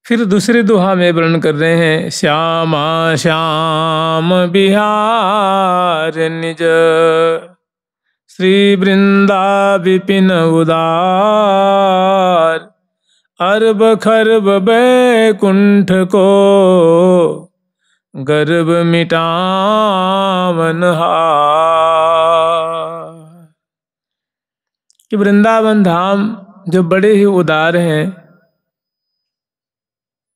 फिर दूसरे दोहा में वर्णन कर रहे हैं, श्यामा श्याम बिहार निज, श्री वृंदा विपिन उदार, अरब खरब बैकुंठ को गर्भ मिटावन हार। कि वृंदावन धाम जो बड़े ही उदार हैं,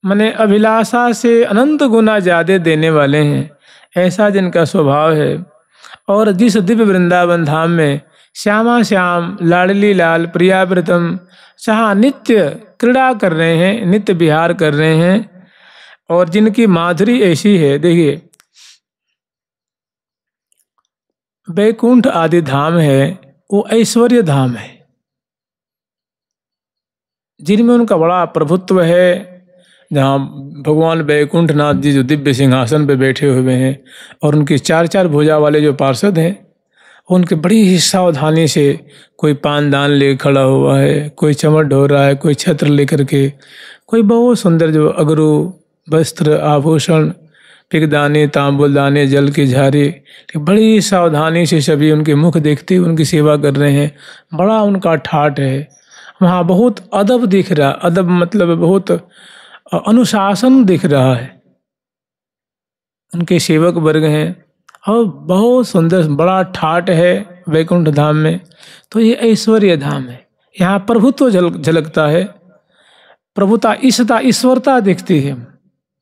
मने अभिलाषा से अनंत गुना ज्यादा देने वाले हैं, ऐसा जिनका स्वभाव है। और जिस दिव्य वृंदावन धाम में श्यामा श्याम लाडली लाल प्रियाव्रतम जहाँ नित्य क्रीड़ा कर रहे हैं, नित्य विहार कर रहे हैं, और जिनकी माधुरी ऐसी है, देखिए बैकुंठ आदि धाम है वो ऐश्वर्य धाम है, जिनमें उनका बड़ा प्रभुत्व है। जहाँ भगवान बैकुंठ नाथ जी जो दिव्य सिंहासन पे बैठे हुए हैं, और उनकी चार चार भुजा वाले जो पार्षद हैं, उनके बड़ी ही सावधानी से कोई पानदान ले खड़ा हुआ है, कोई चमट ढो रहा है, कोई छत्र लेकर के, कोई बहुत सुंदर जो अगरू वस्त्र आभूषण पिकदाने तांबुलदाने जल की झारी, बड़ी सावधानी से सभी उनके मुख देखते हुए उनकी सेवा कर रहे हैं। बड़ा उनका ठाठ है, वहाँ बहुत अदब दिख रहा, अदब मतलब बहुत अनुशासन दिख रहा है। उनके सेवक वर्ग हैं और बहुत सुंदर बड़ा ठाट है वैकुंठ धाम में। तो ये ऐश्वर्य धाम है, यहाँ प्रभुत्व झलकता है, प्रभुता ईशता ईश्वरता दिखती है,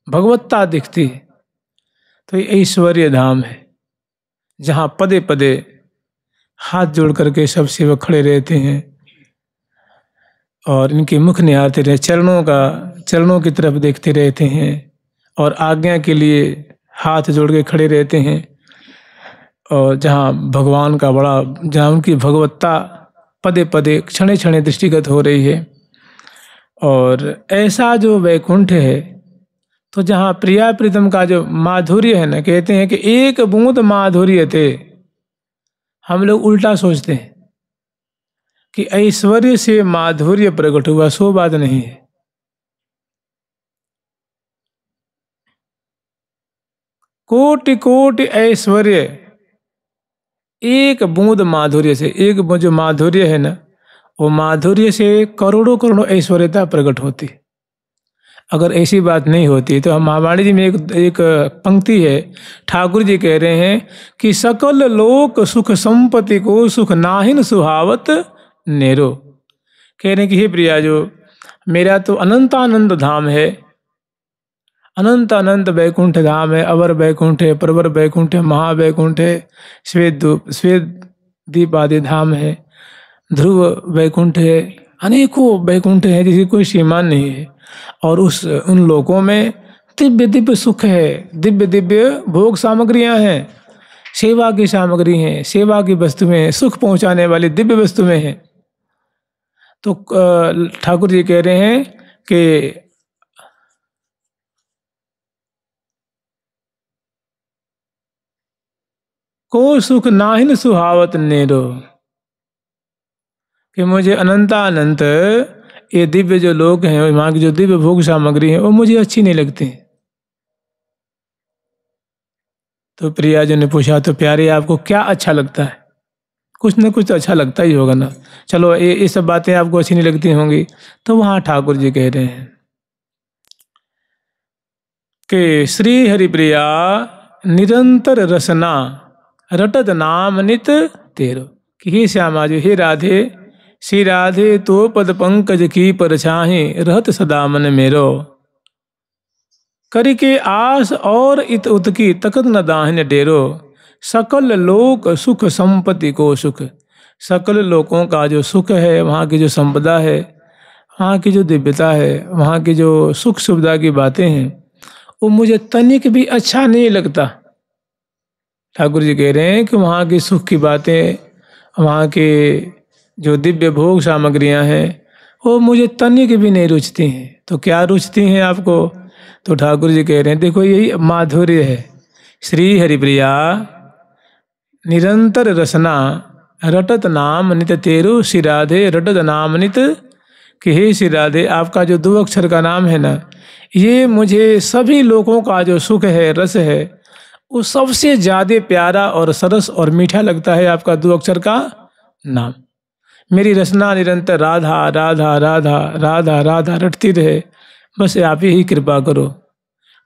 भगवत्ता दिखती है। तो ये ऐश्वर्य धाम है जहाँ पदे पदे हाथ जोड़ करके सब सेवक खड़े रहते हैं और इनके मुख निहारते रहे, चरणों की तरफ देखते रहते हैं और आज्ञा के लिए हाथ जोड़ के खड़े रहते हैं। और जहाँ भगवान का बड़ा, जहाँ उनकी भगवत्ता पदे पदे क्षणे क्षणे दृष्टिगत हो रही है। और ऐसा जो वैकुंठ है, तो जहाँ प्रिया प्रीतम का जो माधुर्य है ना, कहते हैं कि एक बूंद माधुर्य थे। हम लोग उल्टा सोचते हैं कि ऐश्वर्य से माधुर्य प्रकट हुआ, सो बात नहीं है। कोटि कोटि ऐश्वर्य एक बूंद माधुर्य से, एक जो माधुर्य है ना, वो माधुर्य से करोड़ों करोड़ों ऐश्वर्यता प्रकट होती। अगर ऐसी बात नहीं होती तो हम महावाणी जी में एक पंक्ति है, ठाकुर जी कह रहे हैं कि सकल लोक सुख संपत्ति को सुख नाहिन सुहावत नेरो। कह रहे हैं कि हे प्रिया, जो मेरा तो अनंतानंद धाम है, अनंत अनंत बैकुंठ धाम है, अवर बैकुंठ है, प्रवर बैकुंठ है, महावैकुंठ है, श्वेत दीप आदि धाम है, ध्रुव बैकुंठ है, अनेकों बैकुंठ है जिसकी कोई सीमा नहीं है। और उन लोकों में दिव्य दिव्य सुख है, दिव्य दिव्य भोग सामग्रियां हैं, सेवा की सामग्री हैं, सेवा की वस्तुएं हैं, सुख पहुंचाने वाली दिव्य वस्तुएं हैं। तो ठाकुर जी कह रहे हैं कि को सुख नाहिन सुहावत नेरो, कि मुझे अनंतानंत ये दिव्य जो लोग हैं, वहाँ की जो दिव्य भोग सामग्री है, वो मुझे अच्छी नहीं लगती। तो प्रिया जी ने पूछा, तो प्यारे आपको क्या अच्छा लगता है? कुछ न कुछ तो अच्छा लगता ही होगा ना। चलो ये सब बातें आपको अच्छी नहीं लगती होंगी। तो वहाँ ठाकुर जी कह रहे हैं कि श्री हरिप्रिया निरंतर रसना रटत नाम नित तेरो, कि हे श्यामा जी, हे राधे, श्री राधे तो पद पंकज की परछाही रहत सदा मन मेरो, करी के आस और इत उत की तकत न दाहिन डेरो, सकल लोक सुख संपत्ति को सुख। सकल लोकों का जो सुख है, वहाँ की जो संपदा है, वहाँ की जो दिव्यता है, वहाँ की जो सुख सुविधा की बातें हैं, वो मुझे तनिक भी अच्छा नहीं लगता। ठाकुर जी कह रहे हैं कि वहाँ की सुख की बातें, वहाँ के जो दिव्य भोग सामग्रियाँ हैं, वो मुझे तनिक भी नहीं रुचती हैं। तो क्या रुचती हैं आपको? तो ठाकुर जी कह रहे हैं, देखो यही माधुर्य है। श्री हरिप्रिया निरंतर रसना रटत नाम नित तेरो, श्री राधे रटत नाम नित कि हे श्री राधे, आपका जो 2 अक्षर का नाम है ना, ये मुझे सभी लोगों का जो सुख है, रस है, वो सबसे ज़्यादा प्यारा और सरस और मीठा लगता है आपका 2 अक्षर का नाम। मेरी रचना निरंतर राधा राधा राधा राधा राधा रटती रहे, बस आप ही कृपा करो।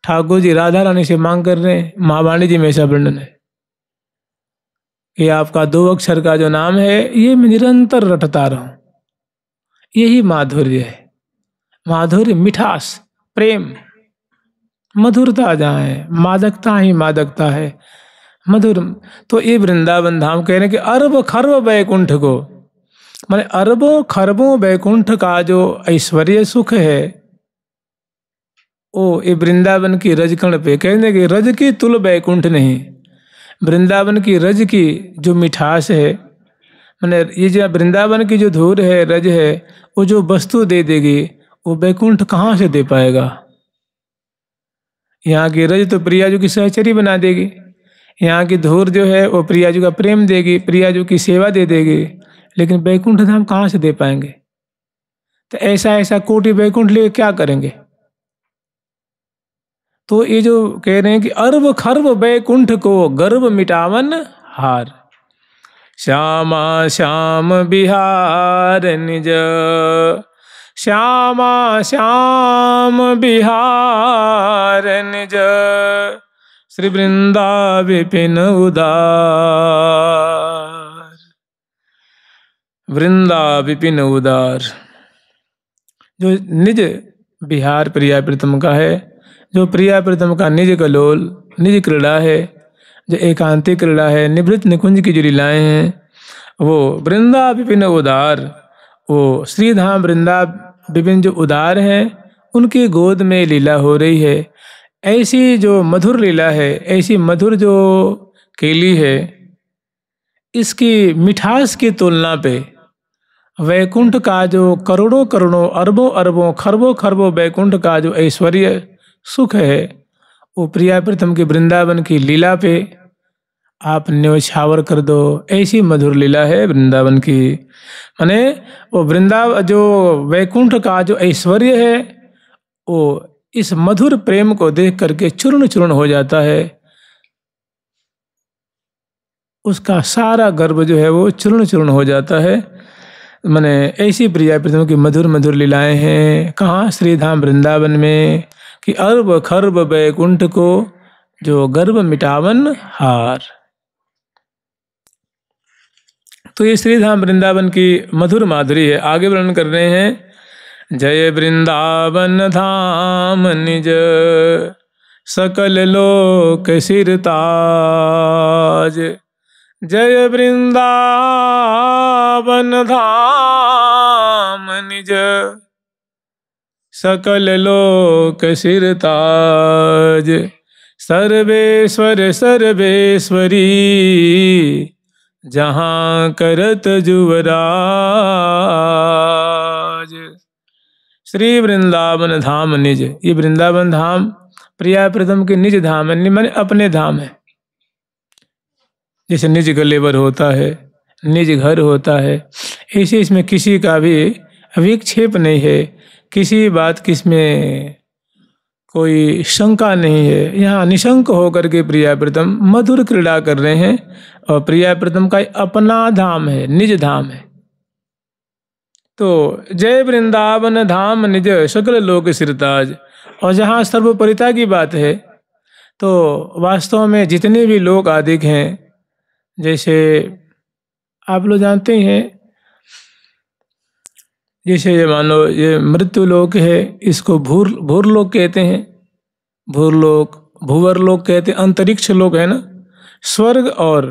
ठाकुर जी राधा रानी से मांग कर रहे हैं। महावाणी जी में ऐसा वर्णन है कि आपका 2 अक्षर का जो नाम है, ये मैं निरंतर रटता रहूं। यही माधुर्य है। माधुर्य, मिठास, प्रेम, मधुरता जहाँ है, मादकता ही मादकता है, मधुर। तो ये वृंदावन धाम कह रहे हैं कि अरब खरब वैकुंठ को, माने अरबों खरबों वैकुंठ का जो ऐश्वर्य सुख है, वो ये वृंदावन की रजकण पे कहने कि रज की तुल वैकुंठ नहीं। वृंदावन की रज की जो मिठास है, माने ये जो वृंदावन की जो धूर है, रज है, वो जो वस्तु दे देगी, वो वैकुंठ कहाँ से दे पाएगा। यहाँ की रज तो प्रियाजू की सहचरी बना देगी, यहाँ की धूर जो है वो प्रियाजू का प्रेम देगी, प्रियाजू की सेवा दे देगी, लेकिन वैकुंठ धाम कहाँ से दे पाएंगे। तो ऐसा ऐसा कोटि वैकुंठ लिए क्या करेंगे। तो ये जो कह रहे हैं कि अर्व खर्व वैकुंठ को गर्भ मिटावन हार, श्यामा श्याम बिहार निज, श्यामा श्याम बिहार निज, श्री वृंदा विपिन उदार, वृंदा विपिन उदार। जो निज बिहार प्रिया प्रीतम का है, जो प्रिया प्रीतम का निज कलोल, निज क्रीड़ा है, जो एकांतिक क्रीड़ा है, निवृत्त निकुंज की जो लीलाएं हैं, वो वृंदा विपिन उदार, वो श्रीधाम वृंदा विपिन जो उदार हैं, उनकी गोद में लीला हो रही है। ऐसी जो मधुर लीला है, ऐसी मधुर जो केली है, इसकी मिठास की तुलना पे वैकुंठ का जो करोड़ों करोड़ों अरबों अरबों खरबों खरबों वैकुंठ का जो ऐश्वर्य सुख है, वो प्रिया प्रीतम की वृंदावन की लीला पे आप न्योछावर कर दो। ऐसी मधुर लीला है वृंदावन की। माने वो वृंदावन जो वैकुंठ का जो ऐश्वर्य है, वो इस मधुर प्रेम को देख करके चूर्ण चूर्ण हो जाता है। उसका सारा गर्भ जो है वो चूर्ण चूर्ण हो जाता है। माने ऐसी प्रिया प्रीतम की मधुर मधुर लीलाएं हैं। कहाँ? श्रीधाम वृंदावन में, कि अर्ब खर्ब वैकुंठ को जो गर्भ मिटावन हार। तो ये श्रीधाम वृंदावन की मधुर माधुरी है। आगे वर्णन कर रहे हैं, जय वृंदावन धाम निज, सकल लोक सिर ताज, जय वृंदावन धाम निज, सकल लोक सिर ताज, सर्वेश्वर सर्वेश्वरी, जहाँ करत जुवराज। श्री वृंदावन धाम निज, ये वृंदावन धाम प्रिया प्रीतम के निज धाम है, माने अपने धाम है। जैसे निज गलेवर होता है, निज घर होता है, ऐसे इसमें किसी का भी विक्षेप नहीं है, किसी बात की इसमें कोई शंका नहीं है। यहाँ निशंक होकर के प्रिया प्रीतम मधुर क्रीड़ा कर रहे हैं, और प्रिया प्रीतम का अपना धाम है, निज धाम है। तो जय वृंदावन धाम निज, सकल लोक सिरताज। और जहाँ सर्वोपरिता की बात है, तो वास्तव में जितने भी लोग आदिक हैं, जैसे आप लोग जानते ही हैं, जैसे ये मान लो ये मृत्यु लोक है, इसको भूर लोक कहते हैं, भूर लोक, भूवर लोक कहते हैं, अंतरिक्ष लोक है ना। स्वर्ग और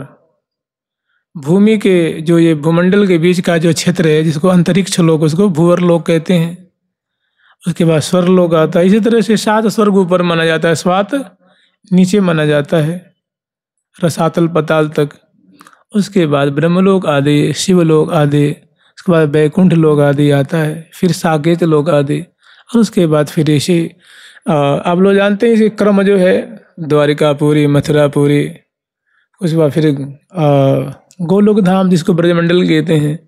भूमि के जो ये भूमंडल के बीच का जो क्षेत्र है, जिसको अंतरिक्ष लोक, उसको भूवर लोक कहते हैं। उसके बाद स्वर्ग लोक आता है। इसी तरह से 7 स्वर्ग ऊपर माना जाता है, 7 नीचे माना जाता है, रसातल पताल तक। उसके बाद ब्रह्मलोक आदि, शिवलोक आदि, उसके बाद वैकुंठ लोक आदि आता है, फिर साकेत लोक आदि, और उसके बाद फिर ऐसे आप लोग जानते हैं इसे क्रम जो है, द्वारिकापुरी, मथुरापुरी, उसके बाद फिर गोलोक धाम जिसको ब्रजमंडल कहते हैं,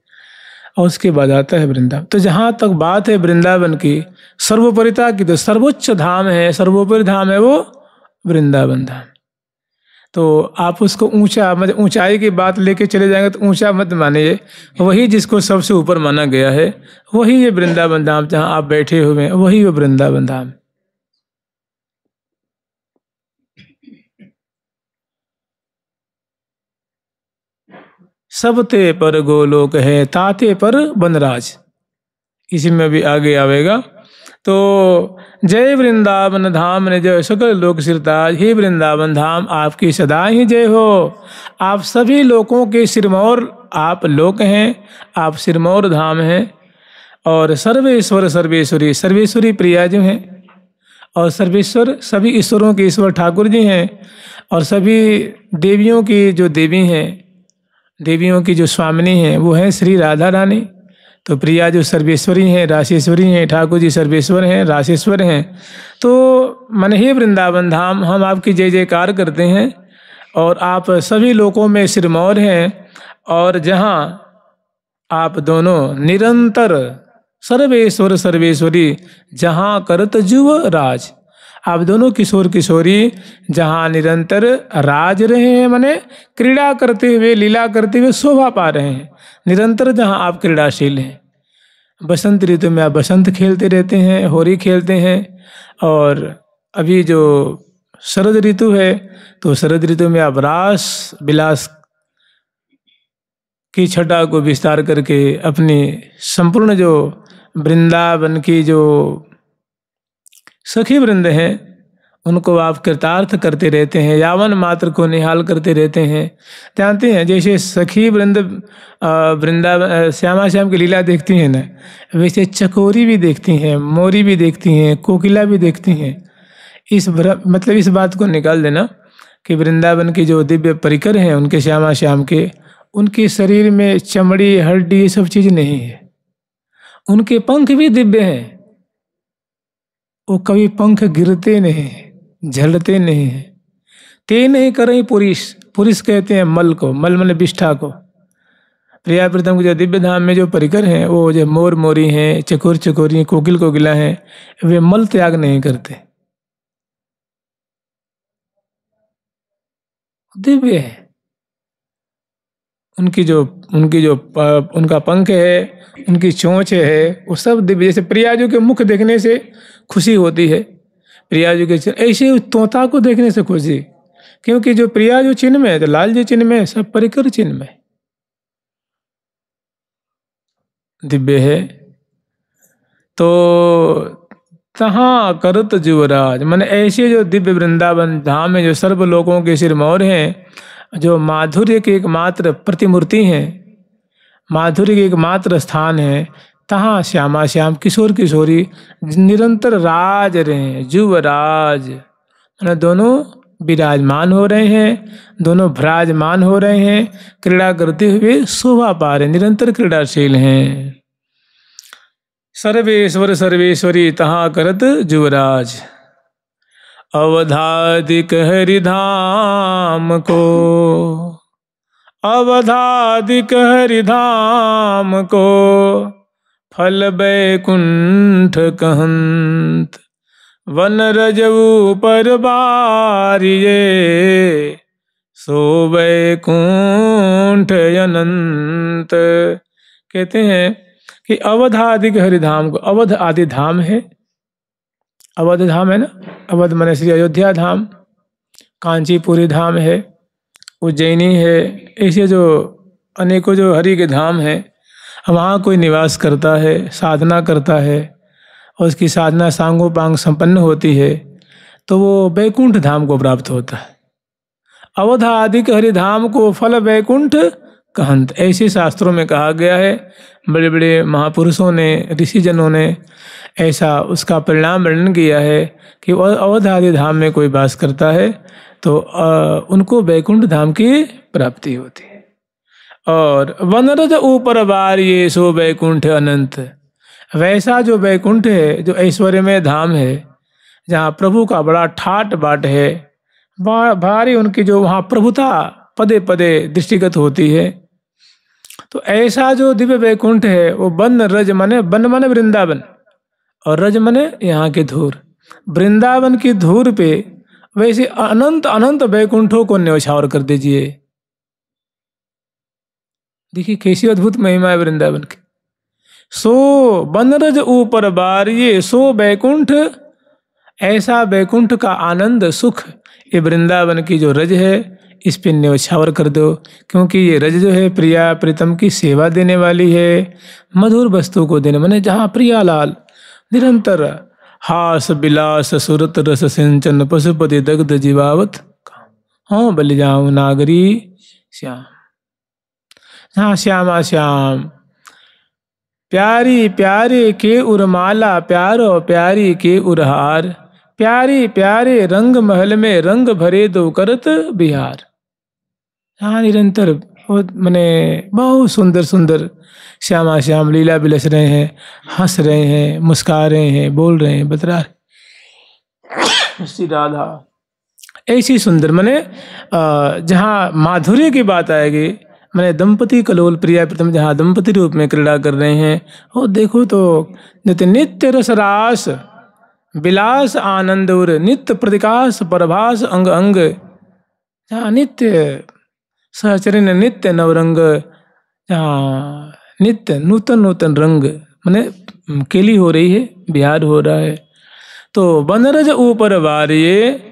और उसके बाद आता है वृंदावन। तो जहाँ तक बात है वृंदावन की सर्वोपरिता की, तो सर्वोच्च धाम है, सर्वोपरि धाम है वो वृंदावन धाम। तो आप उसको ऊंचा, मतलब ऊंचाई की बात लेके चले जाएंगे तो ऊंचा मत मानिए, वही जिसको सबसे ऊपर माना गया है वही ये वृंदावन धाम जहाँ आप बैठे हुए हैं, वही वो वृंदावन धाम। सब ते पर गोलोक है, ताते पर वनराज, इसी में भी आगे आवेगा। तो जय वृंदावन धाम ने जय सकल लोक सिरताज, हे वृंदावन धाम आपकी सदा ही जय हो। आप सभी लोगों के सिरमौर आप लोक हैं, आप सिरमौर धाम हैं। और सर्वेश्वर सर्वेश्वरी, सर्वेश्वरी प्रिया जो हैं, और सर्वेश्वर सभी ईश्वरों के ईश्वर ठाकुर जी हैं, और सभी देवियों की जो देवी हैं, देवियों की जो स्वामिनी हैं वो हैं श्री राधा रानी। तो प्रिया जो सर्वेश्वरी हैं, राशेश्वरी हैं, ठाकुर जी सर्वेश्वर हैं, राशेश्वर हैं। तो मन ही वृंदावन धाम हम आपकी जय जयकार करते हैं, और आप सभी लोगों में सिरमौर हैं, और जहाँ आप दोनों निरंतर सर्वेश्वर सर्वेश्वरी जहाँ करत जुव राज, आप दोनों किशोर किशोरी जहाँ निरंतर राज रहे हैं, माने क्रीड़ा करते हुए, लीला करते हुए शोभा पा रहे हैं, निरंतर जहाँ आप क्रीड़ाशील हैं। बसंत ऋतु में आप बसंत खेलते रहते हैं, होली खेलते हैं, और अभी जो शरद ऋतु है तो शरद ऋतु में आप रास विलास की छटा को विस्तार करके अपनी संपूर्ण जो वृंदावन की जो सखी वृंद हैं उनको आप कृतार्थ करते रहते हैं, यावन मात्र को निहाल करते रहते हैं। जानते हैं जैसे सखी वृंद वृंदावन श्यामा श्याम की लीला देखती हैं ना, वैसे चकोरी भी देखती हैं, मोरी भी देखती हैं, कोकिला भी देखती हैं। मतलब इस बात को निकाल देना कि वृंदावन की जो दिव्य परिकर हैं उनके श्यामा श्याम के, उनके शरीर में चमड़ी हड्डी ये सब चीज़ नहीं है, उनके पंख भी दिव्य हैं, वो कभी पंख गिरते नहीं, झलते नहीं हैं। ते नहीं करें पुरुष, पुरुष कहते हैं मल को, मल मन विष्ठा को। प्रिया प्रीतम के जो दिव्य धाम में जो परिकर हैं वो जो मोर मोरी हैं, चकोर चकोरी, कोकिल कोकिला हैं, वे मल त्याग नहीं करते, दिव्य है। उनका पंख है, उनकी चोंच है, वो सब दिव्य। जैसे प्रियाजू के मुख देखने से खुशी होती है, प्रियाजू के ऐसे तोता को देखने से खुशी, क्योंकि जो प्रियाजू चिन्ह में है तो लाल जी चिन्ह में, सब परिकर चिन्ह में दिव्य है। तो तहाँ करत जुवराज, मन ऐसे जो दिव्य वृंदावन धाम में जो सर्व लोगों के सिरमौर हैं, जो माधुर्य के एकमात्र प्रतिमूर्ति हैं, माधुर्य के एकमात्र स्थान है, तहाँ श्यामा श्याम किशोर किशोरी निरंतर राज रहे हैं, जुवराज मतलब दोनों विराजमान हो रहे हैं, दोनों भ्राजमान हो रहे हैं, क्रीड़ा करते हुए शोभा पा रहे, निरंतर क्रीड़ाशील हैं। सर्वेश्वर सर्वेश्वरी तहाँ करत जुवराज, अवधादिक हरिधाम को, अवधादिक हरिधाम को, फल बैकुंठ कहंत, वन रजऊ पर बारिये, सो बैकुंठ अनंत। कहते हैं कि अवधादिक हरिधाम को, अवध आदि धाम है, अवध धाम है ना, अवध माने श्री अयोध्या धाम, कांचीपुरी धाम है, उज्जैनी है, ऐसे जो अनेकों जो हरि के धाम हैं, वहाँ कोई निवास करता है, साधना करता है, और उसकी साधना सांगोपांग संपन्न होती है, तो वो बैकुंठ धाम को प्राप्त होता है। अवध आदिक हरिधाम को फल बैकुंठ कहंत, ऐसे शास्त्रों में कहा गया है। बड़े बड़े महापुरुषों ने, ऋषिजनों ने ऐसा उसका परिणाम वर्णन किया है कि अवध आदि धाम में कोई वास करता है तो उनको बैकुंठ धाम की प्राप्ति होती है। और वनरज ऊपर बार ये सो बैकुंठ अनंत, वैसा जो बैकुंठ है, जो ऐश्वर्यमय धाम है, जहाँ प्रभु का बड़ा ठाट बाट है, भारी उनकी जो वहाँ प्रभुता पदे पदे दृष्टिगत होती है, तो ऐसा जो दिव्य वैकुंठ है वो बन रज माने बन माने वृंदावन और रज माने यहाँ के धूर। वृंदावन की धूर पे वैसे अनंत अनंत वैकुंठों को न्यौछावर कर दीजिए। देखिए कैसी अद्भुत महिमा है वृंदावन की। सो बनरज ऊपर बारिये सो वैकुंठ, ऐसा वैकुंठ का आनंद सुख ये वृंदावन की जो रज है इस पे न्यौछावर कर दो, क्योंकि ये रज जो है प्रिया प्रीतम की सेवा देने वाली है, मधुर वस्तु को देने माने जहाँ प्रियालाल निरंतर हास विलास सुरत रस सिंचन पशुपति दग्ध जीवावत हाँ बलि जाऊं नागरी श्याम। हाँ श्यामा श्याम प्यारी प्यारे के उर्माला प्यारो प्यारी के उरहार, प्यारी प्यारे रंग महल में रंग भरे दो करत बिहार। हाँ निरंतर मने बहुत सुंदर सुंदर श्यामा श्याम लीला बिलस रहे हैं, हंस रहे हैं, मुस्कुरा रहे हैं, बोल रहे हैं, बतरा रहे श्री राधा। ऐसी सुंदर मने जहाँ माधुर्य की बात आएगी, मैंने दंपति कलोल प्रिया प्रीतम जहाँ दंपति रूप में क्रीड़ा कर रहे हैं, वो देखो तो नित्य रस रास विलास आनंद और नित्य प्रतिकाश प्रभास अंग अंग, जहाँ नित्य सहचरण नित्य नवरंग, जहाँ नित्य नूतन नूतन रंग माने केली हो रही है, बिहार हो रहा है। तो बनरज ऊपर वारिये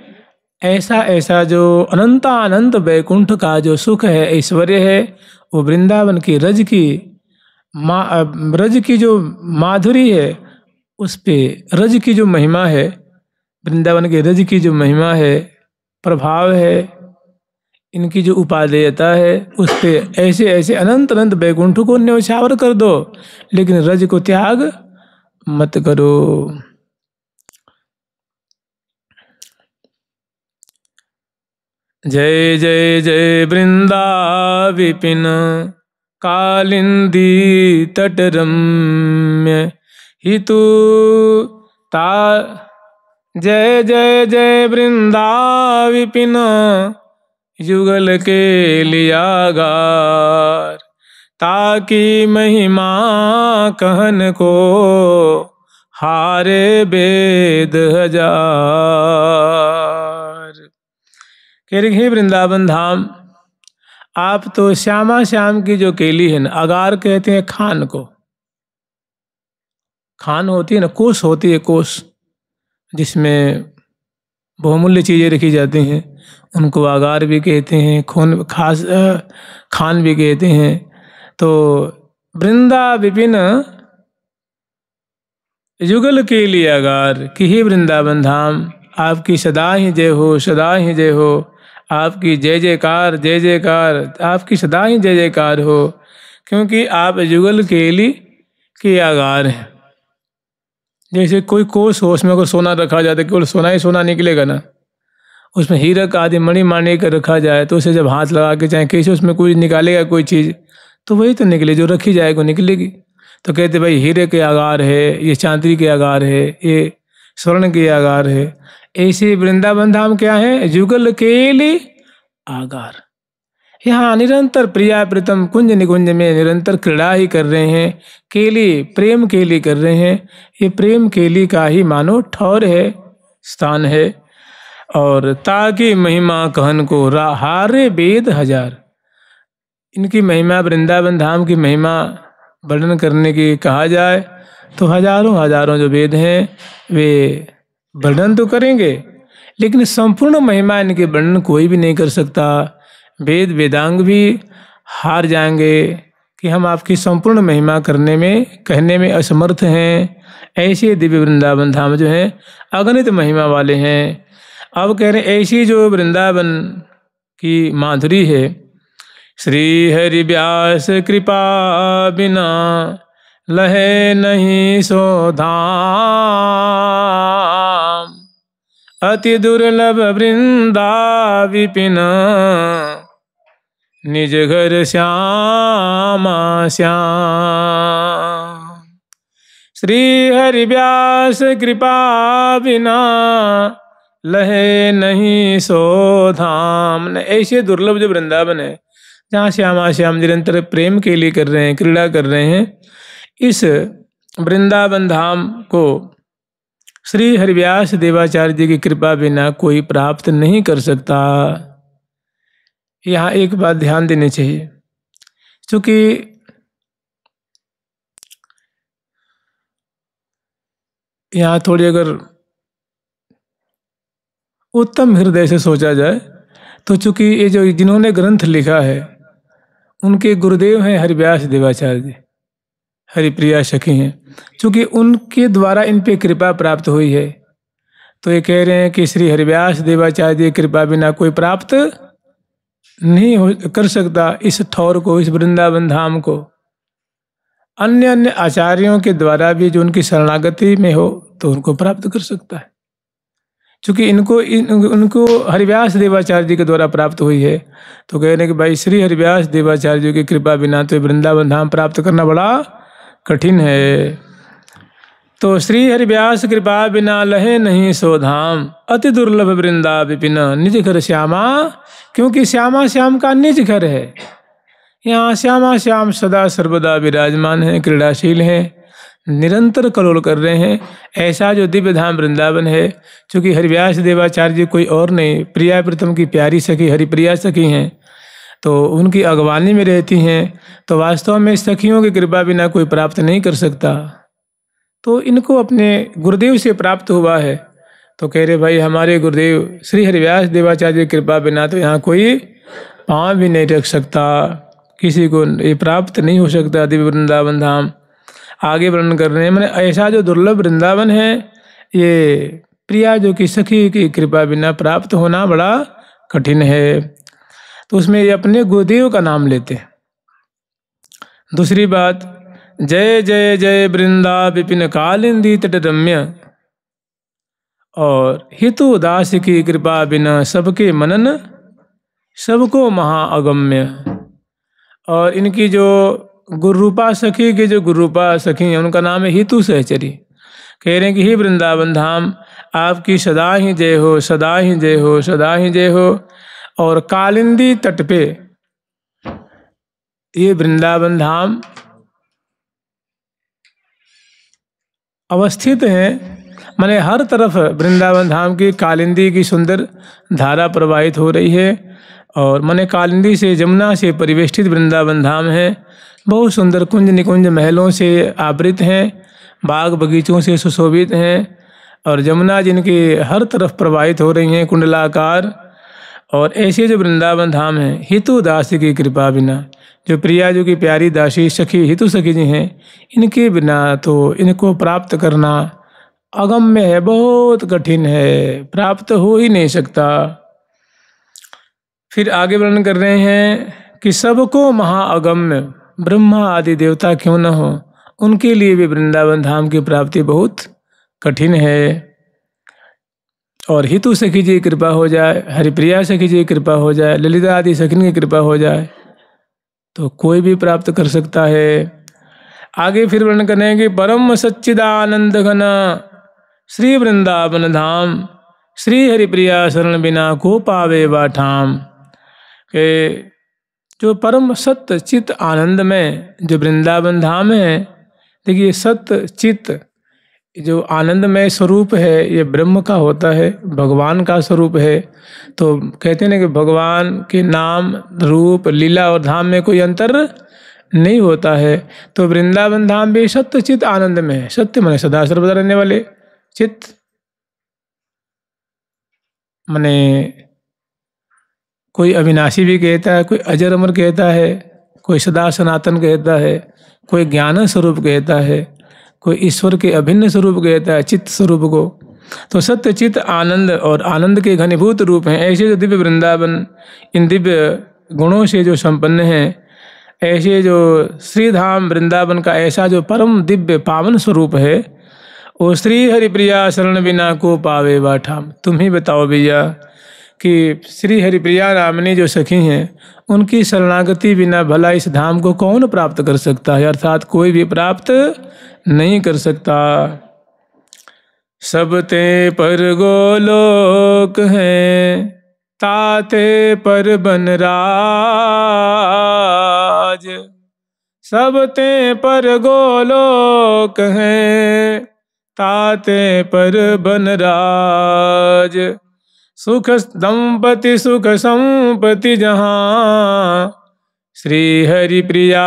ऐसा ऐसा जो अनंतानंत वैकुंठ का जो सुख है ऐश्वर्य है वो वृंदावन की रज की जो माधुरी है उस पे रज की जो महिमा है, वृंदावन की रज की जो महिमा है, प्रभाव है, इनकी जो उपादेयता है उस पे ऐसे ऐसे अनंत अनंत वैकुंठ को न्यौछावर कर दो, लेकिन रज को त्याग मत करो। जय जय जय वृंदा विपिन कालिंदी तटरम्य हितु ता। जय जय जय वृंदा विपिन युगल के लियागार, ताकि महिमा कहन को हारे वेद हजार। कह रही है वृंदावन धाम आप तो श्यामा श्याम की जो केली है ना, अगार कहते हैं खान को, खान होती है ना, कोष होती है, कोष जिसमें बहुमूल्य चीजें रखी जाती हैं उनको अगार भी कहते हैं, खान भी कहते हैं। तो वृंदा विपिन युगल के लिए अगार कि हे वृंदावन धाम आपकी सदा ही जय हो, सदा ही जय हो, आपकी जय जयकार जय जयकार, आपकी सदा ही जय जयकार हो, क्योंकि आप युगल केली के आगार हैं। जैसे कोई कोष हो उसमें अगर सोना रखा जाए तो केवल सोना ही सोना निकलेगा ना, उसमें हीरक आदि मणि माणिक रखा जाए तो उसे जब हाथ लगा के चाहे कैसे उसमें कोई निकालेगा कोई चीज़ तो वही तो निकले, जो रखी जाएगी वो निकलेगी। तो कहते भाई हीरे के आगार है, ये चांदी के आगार है, ये स्वर्ण के आगार है। ऐसे वृंदावन धाम क्या है, युगल केली आगार। यहाँ निरंतर प्रिया प्रीतम कुंज निकुंज में निरंतर क्रीड़ा ही कर रहे हैं, केली प्रेम केली कर रहे हैं। ये प्रेम केली का ही मानो ठौर है, स्थान है। और ताकि महिमा कहन को हारे वेद हजार, इनकी महिमा वृंदावन धाम की महिमा वर्णन करने की कहा जाए तो हजारों हजारों जो वेद हैं वे वर्णन तो करेंगे, लेकिन संपूर्ण महिमा इनके वर्णन कोई भी नहीं कर सकता। वेद वेदांग भी हार जाएंगे कि हम आपकी संपूर्ण महिमा करने में कहने में असमर्थ हैं। ऐसे दिव्य वृंदावन धाम जो हैं अगणित महिमा वाले हैं। अब कह रहे ऐसी जो वृंदावन की माधुरी है, श्री हरि व्यास कृपा बिना लहे नहीं सो धाम, अति दुर्लभ वृंदा विपिन निज घर श्यामा श्याम। श्री हरि व्यास कृपा बिना लहे नहीं सो धाम। ऐसे दुर्लभ जो वृंदावन है जहाँ श्यामा श्याम निरंतर प्रेम के लिए कर रहे हैं, क्रीड़ा कर रहे हैं, इस वृंदावन धाम को श्री हरिव्यास देवाचार्य जी की कृपा बिना कोई प्राप्त नहीं कर सकता। यहाँ एक बात ध्यान देनी चाहिए, क्योंकि यहाँ थोड़ी अगर उत्तम हृदय से सोचा जाए तो चूंकि ये जो जिन्होंने ग्रंथ लिखा है उनके गुरुदेव हैं हरिव्यास देवाचार्य जी, हरिप्रिया सखी हैं, चूंकि उनके द्वारा इन पे कृपा प्राप्त हुई है, तो ये कह रहे हैं कि श्री हरिव्यास देवाचार्य जी की कृपा बिना कोई प्राप्त नहीं कर सकता इस ठौर को, इस वृंदावन धाम को। अन्य अन्य आचार्यों के द्वारा भी जो उनकी शरणागति में हो तो उनको प्राप्त कर सकता है। चूँकि उनको हरिव्यास देवाचार्य जी के द्वारा प्राप्त हुई है, तो कह रहे हैं कि भाई श्री हरिव्यास देवाचार्य जी की कृपा बिना तो वृंदावन धाम प्राप्त करना बड़ा कठिन है। तो श्री हरिव्यास कृपा बिना लहे नहीं सो धाम, अति दुर्लभ वृंदा विपिन निज घर श्यामा, क्योंकि श्यामा श्याम का निज घर है। यहाँ श्यामा श्याम सदा सर्वदा विराजमान है, क्रीड़ाशील है, निरंतर कलोल कर रहे हैं। ऐसा जो दिव्य धाम वृंदावन है, चूँकि हरिव्यास देवाचार्य जी कोई और नहीं, प्रिया प्रीतम की प्यारी सखी हरिप्रिया सखी हैं, तो उनकी अगवानी में रहती हैं, तो वास्तव में सखियों की कृपा बिना कोई प्राप्त नहीं कर सकता। तो इनको अपने गुरुदेव से प्राप्त हुआ है, तो कह रहे भाई हमारे गुरुदेव श्री हरिव्यास देवाचार्य की कृपा बिना तो यहाँ कोई पाँव भी नहीं रख सकता, किसी को ये प्राप्त नहीं हो सकता दिव्य वृंदावन धाम। आगे वर्णन कर रहे हैं, मैंने ऐसा जो दुर्लभ वृंदावन है, ये प्रिया जो कि सखी की कृपा बिना प्राप्त होना बड़ा कठिन है। तो उसमें ये अपने गुरुदेव का नाम लेते हैं। दूसरी बात, जय जय जय वृंदा विपिन कालिंदी तट रम्य, और हितु दास की कृपा बिना सबके मनन सबको महाअगम्य। और इनकी जो गुरुरूपा सखी की जो गुरुरूपा सखी हैं उनका नाम है हितु सहचरी। कह रहे हैं कि हे वृंदावन धाम आपकी सदा ही जय हो, सदा ही जय हो, सदा ही जय हो। और कालिंदी तट पे ये वृंदावन धाम अवस्थित हैं, माने हर तरफ वृंदावन धाम की कालिंदी की सुंदर धारा प्रवाहित हो रही है। और माने कालिंदी से जमुना से परिवेष्टित वृंदावन धाम है, बहुत सुंदर कुंज निकुंज महलों से आवृत हैं, बाग बगीचों से सुशोभित हैं, और जमुना जिनकी हर तरफ प्रवाहित हो रही हैं कुंडलाकार। और ऐसे जो वृंदावन धाम है, हितु दासी की कृपा बिना, जो प्रिया जो की प्यारी दासी सखी हितु सखी जी हैं, इनके बिना तो इनको प्राप्त करना अगम्य है, बहुत कठिन है, प्राप्त हो ही नहीं सकता। फिर आगे वर्णन कर रहे हैं कि सबको महाअगम्य ब्रह्मा आदि देवता क्यों न हो, उनके लिए भी वृंदावन धाम की प्राप्ति बहुत कठिन है। और हितु सखी जी की कृपा हो जाए, हरिप्रिया सखी जी की कृपा हो जाए, ललिता आदि सखिन की कृपा हो जाए तो कोई भी प्राप्त कर सकता है। आगे फिर वर्णन करें कि परम सच्चिदानंद घन श्री वृंदावन धाम, श्री हरिप्रिया शरण बिना को पावे बाठाम। के जो परम सत्य चित्त आनंद में जो वृंदावन धाम है, देखिए सत्य चित्त जो आनंदमय स्वरूप है ये ब्रह्म का होता है, भगवान का स्वरूप है। तो कहते हैं ना कि भगवान के नाम रूप लीला और धाम में कोई अंतर नहीं होता है। तो वृंदावन धाम भी सत्य चित्त आनंद में है। सत्य माने सदा सर्वदा रहने वाले, चित्त माने कोई अविनाशी भी कहता है, कोई अजर अमर कहता है, कोई सदा सनातन कहता है, कोई ज्ञान स्वरूप कहता है, कोई ईश्वर के अभिन्न स्वरूप कहता है चित्त स्वरूप को। तो सत्य चित्त आनंद और आनंद के घनीभूत रूप हैं। ऐसे जो दिव्य वृंदावन इन दिव्य गुणों से जो संपन्न हैं, ऐसे जो श्रीधाम वृंदावन का ऐसा जो परम दिव्य पावन स्वरूप है, वो श्री हरिप्रिया शरण बिना को पावे बाठाम। तुम ही बताओ भैया कि श्री हरिप्रिया नामनी जो सखी हैं उनकी शरणागति बिना भला इस धाम को कौन प्राप्त कर सकता है, अर्थात कोई भी प्राप्त नहीं कर सकता। सब ते पर गोलोक हैं ताते पर बनराज, सब ते पर गोलोक हैं, ताते पर बनराज। सुख दंपति सुख संपत्ति जहाँ, श्री हरि प्रिया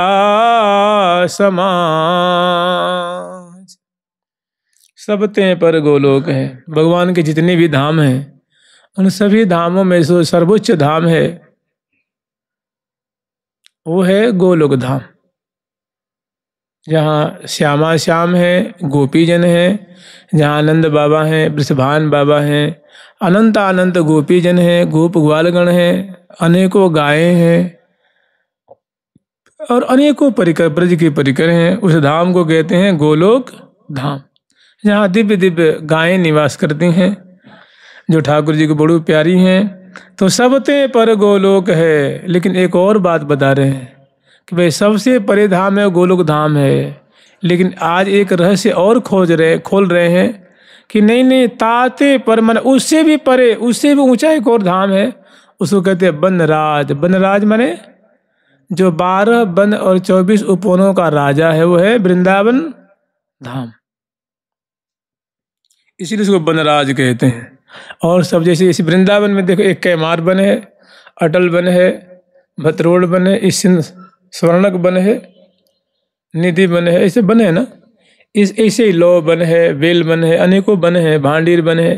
समाज। सब ते पर गोलोक है। भगवान के जितने भी धाम हैं, उन सभी धामों में जो सर्वोच्च धाम है वो है गोलोक धाम, जहाँ श्यामा श्याम है, गोपीजन है, जहाँ आनंद बाबा हैं, वृषभान बाबा हैं, अनंत अनंत गोपीजन हैं, गोप ग्वालगण हैं, अनेकों गायें हैं और अनेकों परिकर ब्रज के परिकर हैं। उस धाम को कहते हैं गोलोक धाम, जहाँ दिव्य दिव्य गायें निवास करती हैं, जो ठाकुर जी को बड़ी प्यारी हैं। तो सबते पर गोलोक है। लेकिन एक और बात बता रहे हैं कि भाई सबसे परे धाम है गोलोक धाम है, लेकिन आज एक रहस्य और खोल रहे हैं कि नहीं नहीं, ताते पर मन उससे भी परे, उससे भी ऊंचा एक और धाम है, उसको कहते हैं बनराज। बनराज माने जो 12 वन और 24 उपवनों का राजा है, वो है वृंदावन धाम, इसीलिए उसको बनराज कहते हैं। और सब जैसे इस वृंदावन में देखो, एक कैमार वन है, अटल वन है, भतरोड़ वन है, इस स्वर्णक वन है, निधि वन है, ऐसे वन है ना। इस ऐसे ही लौ वन है, बेल वन है, अनेकों वन है, भांडीर वन है।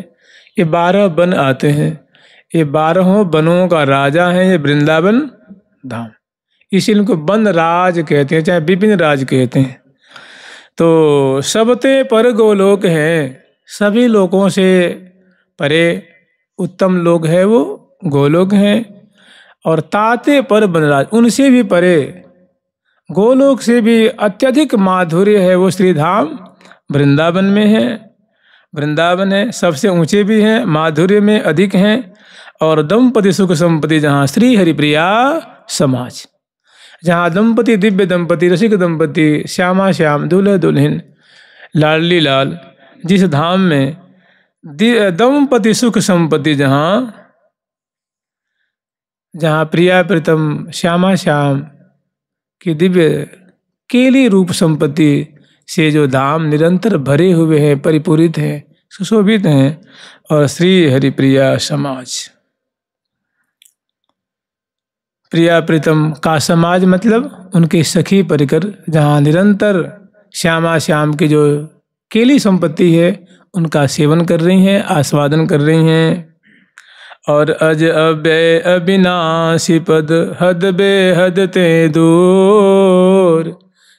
ये 12 वन आते हैं। ये 12 वनों का राजा है ये वृंदावन धाम, इसीलिए इनको वन राज कहते हैं, चाहे विपिन राज कहते हैं। तो सबते पर गोलोक हैं, सभी लोगों से परे उत्तम लोक है वो गोलोक हैं। और ताते पर बनराज, उनसे भी परे, गोलोक से भी अत्यधिक माधुर्य है वो श्रीधाम वृंदावन में है। वृंदावन है, सबसे ऊंचे भी हैं, माधुर्य में अधिक हैं। और दंपति सुख संपत्ति जहाँ, श्री हरिप्रिया समाज, जहाँ दंपति दिव्य दंपति, रसिक दंपति, श्यामा श्याम, दुल्हा दुल्हन, लाडली लाल, जिस धाम में दंपति सुख संपत्ति, जहाँ जहाँ प्रिया प्रीतम श्यामा श्याम की दिव्य केली रूप संपत्ति से जो धाम निरंतर भरे हुए हैं, परिपूरित हैं, सुशोभित हैं। और श्री हरिप्रिया समाज, प्रिया प्रीतम का समाज मतलब उनके सखी परिकर, जहाँ निरंतर श्यामा श्याम की जो केली संपत्ति है उनका सेवन कर रही हैं, आस्वादन कर रही हैं। और अज अव्यय अविनाशी पद हद बेहद ते दूर,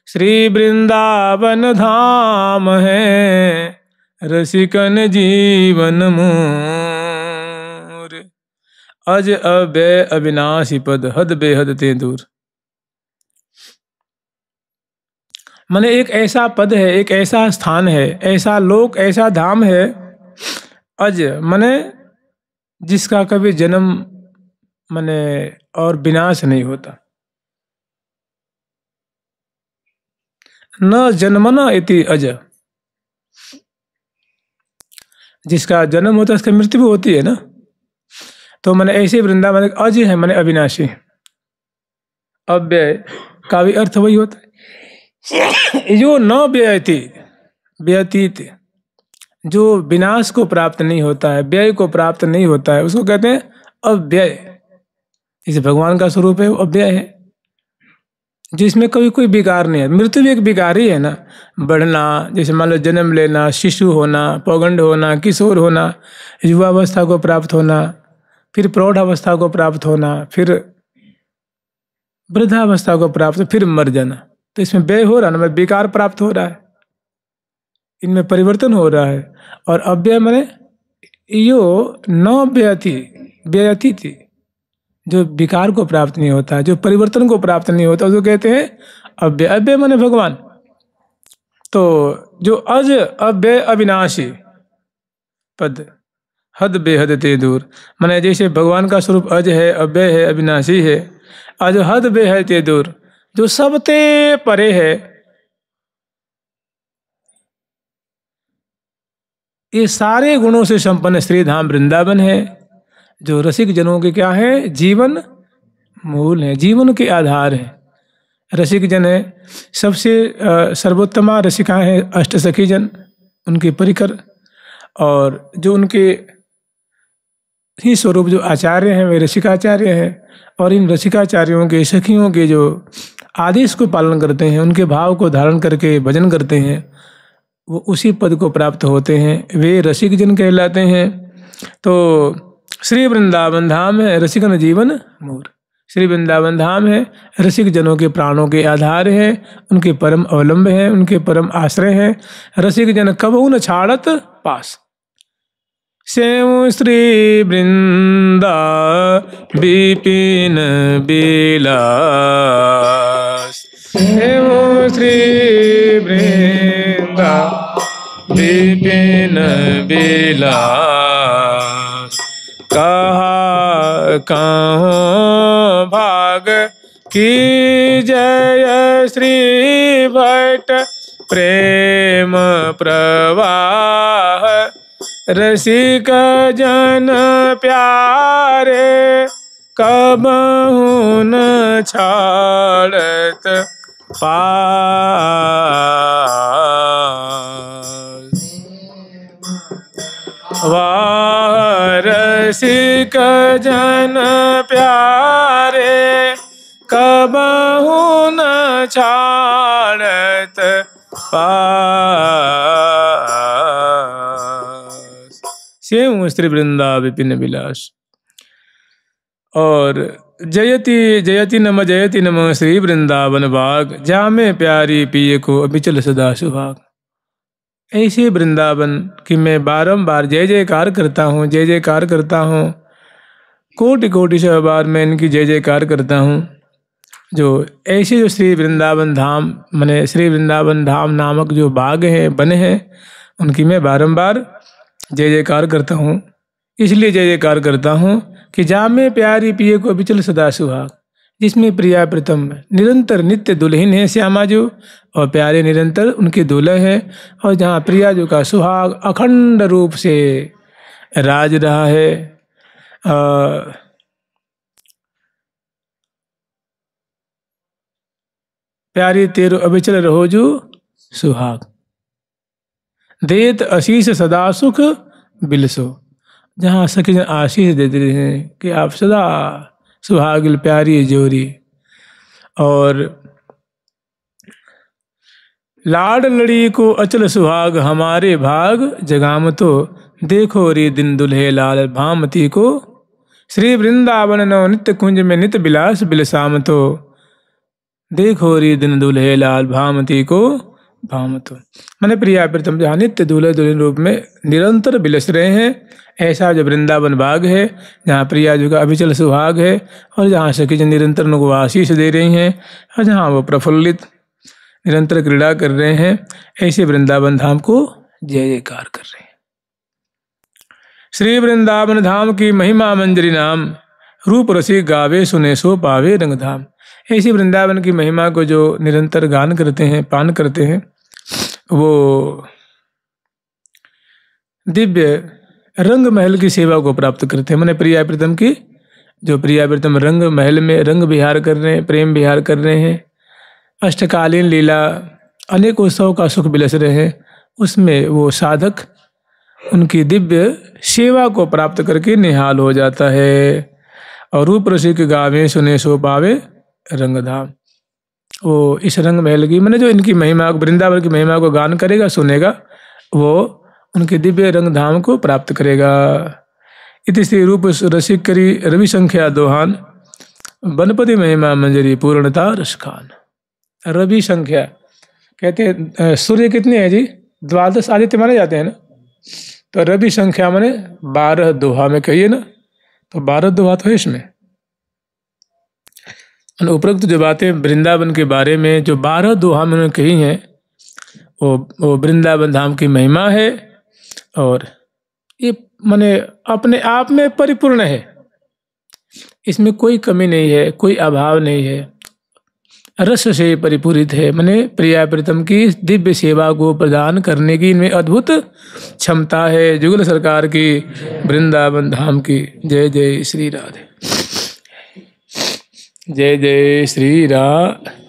श्री वृंदावन धाम है रसिकन जीवन मूर। अज अव्यय अविनाशी पद हद बेहद ते दूर, माने एक ऐसा पद है, एक ऐसा स्थान है, ऐसा लोक, ऐसा धाम है। अज माने जिसका कभी जन्म माने और विनाश नहीं होता। न जन्मना इति अज, जिसका जन्म होता है उसकी मृत्यु भी होती है ना। तो मैंने ऐसे वृंदावन अज है, मैंने अविनाशी। अव्यय का भी अर्थ वही होता है जो न व्ययति, व्यतीत, जो विनाश को प्राप्त नहीं होता है, व्यय को प्राप्त नहीं होता है, उसको कहते हैं अव्यय। इस भगवान का स्वरूप है वो अव्यय है, जिसमें कोई विकार नहीं है। मृत्यु भी एक विकार ही है ना। बढ़ना, जैसे मान लो जन्म लेना, शिशु होना, पौगंड होना, किशोर होना, युवावस्था को प्राप्त होना, फिर प्रौढ़ अवस्था को प्राप्त होना, फिर वृद्धावस्था को प्राप्त, फिर मर जाना। तो इसमें व्यय हो रहा है ना, विकार प्राप्त हो रहा है, इनमें परिवर्तन हो रहा है। और अव्यय माने यो न व्ययति, व्ययति थी, जो विकार को प्राप्त नहीं होता, जो परिवर्तन को प्राप्त नहीं होता, उसको कहते हैं अव्यय। अव्यय माने भगवान। तो जो अज अव्यय अविनाशी पद हद बेहद ते दूर, माने जैसे भगवान का स्वरूप अज है, अव्यय है, अविनाशी है। अज हद बेहद ते दूर, जो सबते परे है। ये सारे गुणों से संपन्न श्री धाम वृंदावन है, जो रसिक जनों के क्या है, जीवन मूल है, जीवन के आधार है। रसिक जन है, सबसे सर्वोत्तमा रसिका है अष्टसखी जन, उनके परिकर, और जो उनके ही स्वरूप जो आचार्य हैं वे रसिकाचार्य हैं। और इन रसिकाचार्यों के सखियों के जो आदेश को पालन करते हैं, उनके भाव को धारण करके भजन करते हैं, वो उसी पद को प्राप्त होते हैं, वे रसिक जन कहलाते हैं। तो श्री वृंदावन धाम है रसिकन जीवन मूर। श्री वृंदावन धाम है, रसिक जनों के प्राणों के आधार है, उनके परम अवलंब है, उनके परम आश्रय है। रसिक जन कबहु न छाड़त पास। सेव श्री वृंदा विपिन बिलास। सेव श्री वृंदा विपिन बिलास। कहा कहाँ भाग की जय श्री भट्ट प्रेम प्रवाह। रसिक जन प्यारे कबहु न छाड़त पास। वाह रसिक जन प्यारे कबहु न छाड़त पास। सेव श्री वृंदा विपिन विलास। और जयति जयति नम श्री वृंदावन बाग। जामे प्यारी पिए को अभिचल सदा सुहाग। ऐसे वृंदावन कि मैं बारंबार जय जयकार करता हूँ, जय जयकार करता हूँ, कोटि कोटि से बार मैं इनकी जय जयकार करता हूँ। जो ऐसे जो श्री वृंदावन धाम माने श्री वृंदावन धाम नामक जो बाग हैं, बने हैं, उनकी मैं बारंबार जय जयकार करता हूँ। इसलिए जय जयकार करता हूँ कि जामे प्यारी पिए को अभिचल सदा सुहाग, जिसमें प्रिया प्रीतम निरंतर नित्य दुल्हन है श्यामा जो, और प्यारे निरंतर उनके दुल्हे हैं, और जहाँ प्रिया जो का सुहाग अखंड रूप से राज रहा है। प्यारी तेरो अभिचल रहो जो सुहाग। देत आशीष सदा सुख बिलसो। जहाँ सखी आशीष देते हैं कि आप सदा सुहागिल प्यारी जोरी। और लाड लड़ी को अचल सुहाग हमारे भाग। जगाम तो देखो रे दिन दुल्हे लाल भामती को। श्री वृंदावन नो नित्य कुंज में नित्य बिलास बिलसाम तो। देखो रे दिन दुल्हे लाल भामती को भामतो। मैंने प्रिया प्रीतम जहाँ नित्य दूल्हे दुल्हन रूप में निरंतर बिलस रहे हैं, ऐसा जो वृंदावन बाग है, जहाँ प्रिया जी का अभिचल सुहाग है, और जहाँ सखी जन निरंतर उनको आशीष दे रही हैं, और जहाँ वो प्रफुल्लित निरंतर क्रीड़ा कर रहे हैं, ऐसे वृंदावन धाम को जय जयकार कर रहे हैं। श्री वृंदावन धाम की महिमा मंजरी नाम। रूप रसी गावे सुने सो पावे रंग धाम। ऐसी वृंदावन की महिमा को जो निरंतर गान करते हैं, पान करते हैं, वो दिव्य रंग महल की सेवा को प्राप्त करते हैं। मैंने प्रिया प्रीतम की, जो प्रिया प्रीतम रंग महल में रंग विहार कर रहे हैं, प्रेम विहार कर रहे हैं, अष्टकालीन लीला अनेक उत्सव का सुख बिलस रहे हैं, उसमें वो साधक उनकी दिव्य सेवा को प्राप्त करके निहाल हो जाता है। और रूप रसिक गावे सुने सो पावे रंग धाम। वो इस रंग महल की मैंने जो इनकी महिमा, वृंदावन की महिमा को गान करेगा, सुनेगा, वो उनके दिव्य रंग धाम को प्राप्त करेगा। इति श्री रूप रसिक करी रवि संख्या दोहान। बनपति महिमा मंजरी पूर्णता रसखान। रवि संख्या कहते हैं, सूर्य कितने हैं जी? 12 आदित्य माने जाते हैं ना, तो रवि संख्या माने 12 दोहा में कहिए ना, तो 12 दोहा तो है इसमें। उपरोक्त जो बातें वृंदावन के बारे में जो 12 दोहा में उन्होंने कही हैं, वो वृंदावन धाम की महिमा है, और ये माने अपने आप में परिपूर्ण है, इसमें कोई कमी नहीं है, कोई अभाव नहीं है। रस से परिपूरित है। माने प्रिया प्रीतम की दिव्य सेवा को प्रदान करने की इनमें अद्भुत क्षमता है। जुगल सरकार की, वृंदावन धाम की। जय जय श्री राधे। जय जय श्री राधे।